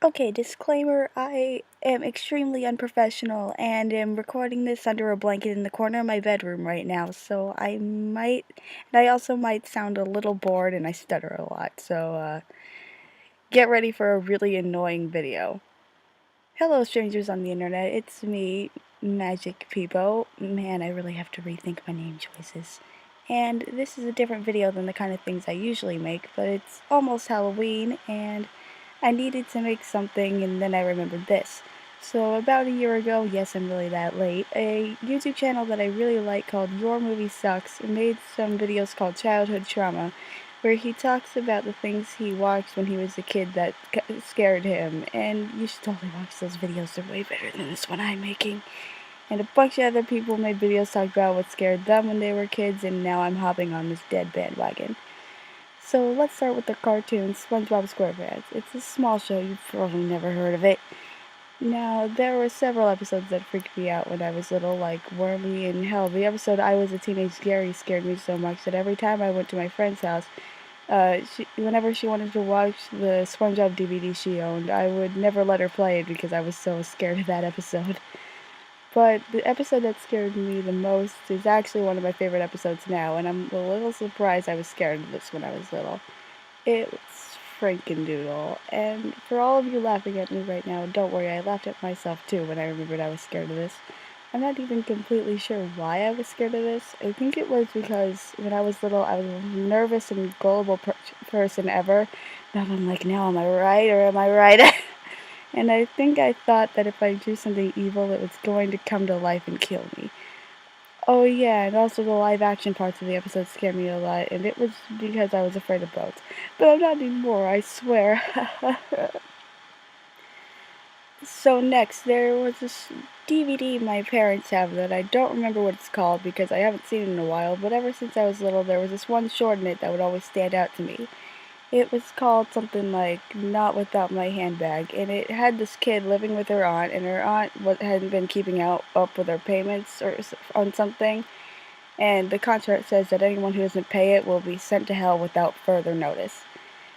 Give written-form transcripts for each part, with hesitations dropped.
Okay, disclaimer, I am extremely unprofessional and am recording this under a blanket in the corner of my bedroom right now, so I also might sound a little bored and I stutter a lot, so get ready for a really annoying video. Hello strangers on the internet, it's me, Magic Peepo. Man, I really have to rethink my name choices. And this is a different video than the kind of things I usually make, but it's almost Halloween and I needed to make something and then I remembered this. So about a year ago, yes, I'm really that late, a YouTube channel that I really like called Your Movie Sucks made some videos called Childhood Trauma, where he talks about the things he watched when he was a kid that scared him, and you should totally watch those videos, they're way better than this one I'm making. And a bunch of other people made videos talking about what scared them when they were kids, and now I'm hopping on this dead bandwagon. So let's start with the cartoon SpongeBob SquarePants. It's a small show, you've probably never heard of it. Now, there were several episodes that freaked me out when I was little, like Wormy and hell, the episode I Was a Teenage Gary scared me so much that every time I went to my friend's house, whenever she wanted to watch the SpongeBob DVD she owned, I would never let her play it because I was so scared of that episode. But the episode that scared me the most is actually one of my favorite episodes now, and I'm a little surprised I was scared of this when I was little. It's Frankendoodle, and for all of you laughing at me right now, don't worry, I laughed at myself too when I remembered I was scared of this. I'm not even completely sure why I was scared of this. I think it was because when I was little, I was the most nervous and gullible person ever. Now I'm like, now am I right or am I right? And I think I thought that if I do something evil, it was going to come to life and kill me. Oh yeah, and also the live action parts of the episode scared me a lot, and it was because I was afraid of boats. But I'm not anymore, I swear. So next, there was this DVD my parents have that I don't remember what it's called because I haven't seen it in a while, but ever since I was little, there was this one short in it that would always stand out to me. It was called something like Not Without My Handbag, and it had this kid living with her aunt, and her aunt hadn't been keeping up with her payments or on something, and the contract says that anyone who doesn't pay it will be sent to hell without further notice.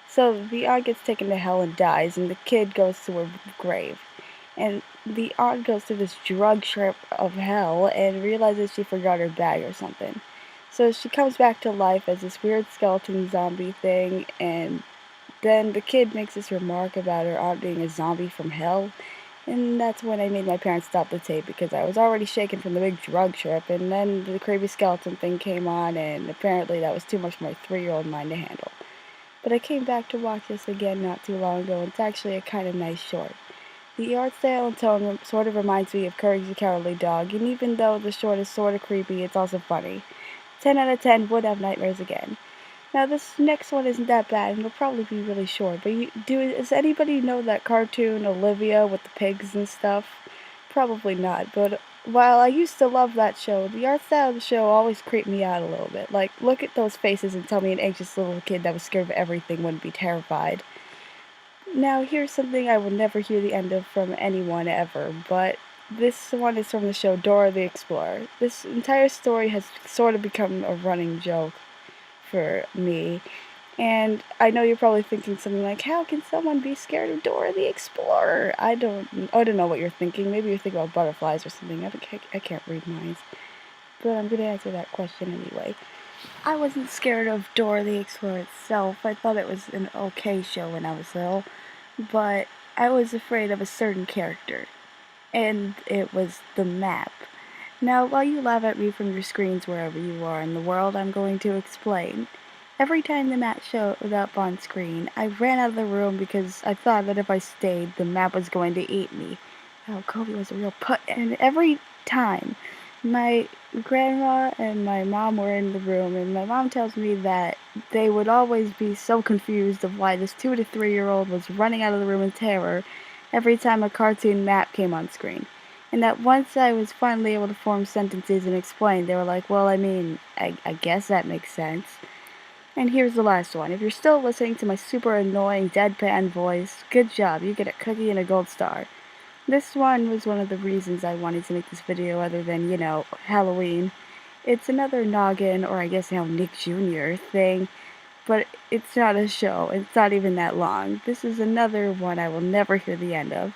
So the aunt gets taken to hell and dies, and the kid goes to her grave. And the aunt goes through this drug trip of hell and realizes she forgot her bag or something. So she comes back to life as this weird skeleton zombie thing, and then the kid makes this remark about her aunt being a zombie from hell, and that's when I made my parents stop the tape because I was already shaken from the big drug trip, and then the creepy skeleton thing came on, and apparently that was too much for my 3-year-old mind to handle. But I came back to watch this again not too long ago, and it's actually a kind of nice short. The art style and tone sort of reminds me of Courage the Cowardly Dog, and even though the short is sort of creepy, it's also funny. 10 out of 10 would have nightmares again. Now this next one isn't that bad, and it'll probably be really short, but does anybody know that cartoon Olivia with the pigs and stuff? Probably not, but while I used to love that show, the art style of the show always creeped me out a little bit. Like, look at those faces and tell me an anxious little kid that was scared of everything wouldn't be terrified. Now, here's something I will never hear the end of from anyone ever, but this one is from the show Dora the Explorer. This entire story has sort of become a running joke for me, and I know you're probably thinking something like, how can someone be scared of Dora the Explorer? I don't know what you're thinking. Maybe you're thinking about butterflies or something. I can't read minds. But I'm going to answer that question anyway. I wasn't scared of Dora the Explorer itself. I thought it was an okay show when I was little. But I was afraid of a certain character. And it was the map. Now, while you laugh at me from your screens wherever you are in the world, I'm going to explain. Every time the map showed up on screen, I ran out of the room because I thought that if I stayed, the map was going to eat me. Oh, Coby was a real put. And every time, my grandma and my mom were in the room, and my mom tells me that they would always be so confused of why this 2 to 3-year-old was running out of the room in terror every time a cartoon map came on screen. And that once I was finally able to form sentences and explain, they were like, well, I mean, I guess that makes sense. And here's the last one. If you're still listening to my super annoying deadpan voice, good job, you get a cookie and a gold star. This one was one of the reasons I wanted to make this video other than, Halloween. It's another noggin, or I guess now Nick Jr. thing, but it's not a show. It's not even that long. This is another one I will never hear the end of.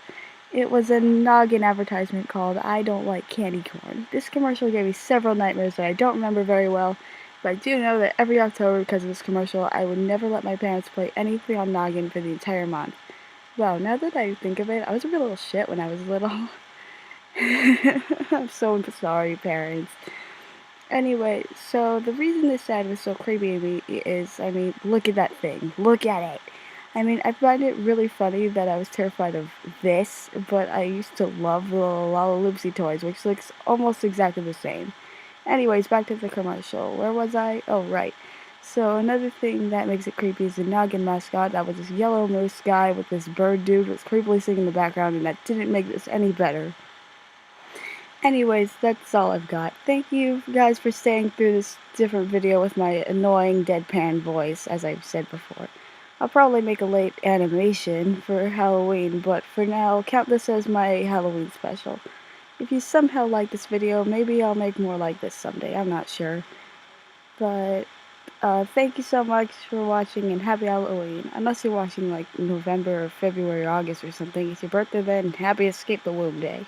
It was a noggin advertisement called I Don't Like Candy Corn. This commercial gave me several nightmares that I don't remember very well, but I do know that every October, because of this commercial, I would never let my parents play anything on Noggin for the entire month. Wow, now that I think of it, I was a real little shit when I was little. I'm so sorry, parents. Anyway, so the reason this ad was so creepy to me is, I mean, look at that thing. Look at it. I mean, I find it really funny that I was terrified of this, but I used to love the little Lalaloopsy toys, which looks almost exactly the same. Anyways, back to the commercial. Where was I? Oh, right. So another thing that makes it creepy is the Noggin mascot. That was this yellow moose guy with this bird dude was creepily singing in the background, and that didn't make this any better. Anyways, that's all I've got. Thank you guys for staying through this different video with my annoying deadpan voice, as I've said before. I'll probably make a late animation for Halloween, but for now, count this as my Halloween special. If you somehow like this video, maybe I'll make more like this someday, I'm not sure. But, thank you so much for watching, and happy Halloween. Unless you're watching, like, November or February or August or something. It's your birthday then, happy Escape the Womb Day.